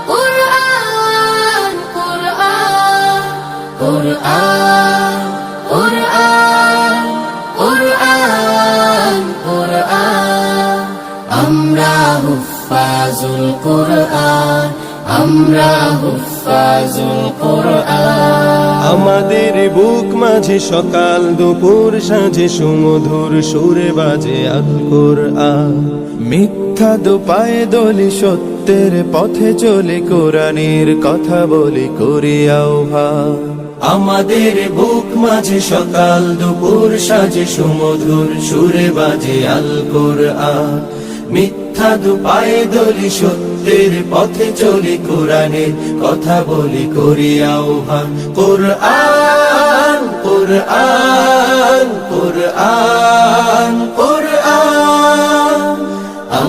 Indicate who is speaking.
Speaker 1: কুরআন কুরআন কুরআন কুরআন কুরআন কুরআন আমরা হুফাজুল কুরআন আমরা হুফাজুল কুরআন
Speaker 2: আমাদের বুক মাঝে সকাল দুপুর সাঁঝে সুমধুর সুরে বাজে আল কুরআন মিথ্যা দোপায়ে দলি সত্যের পথে চলে কোরআনের কথা বলি করি আহ্বান আমাদের বুক মাঝে সকাল দুপুর সাঁঝে সুমধুর সুরে বাজে আল কুরআন মিথ্যা দোপায়ে দলি সত্যের পথে চলি কোরআনের কথা বলি করি আহ্বান কুরআন কুরআন কুরআন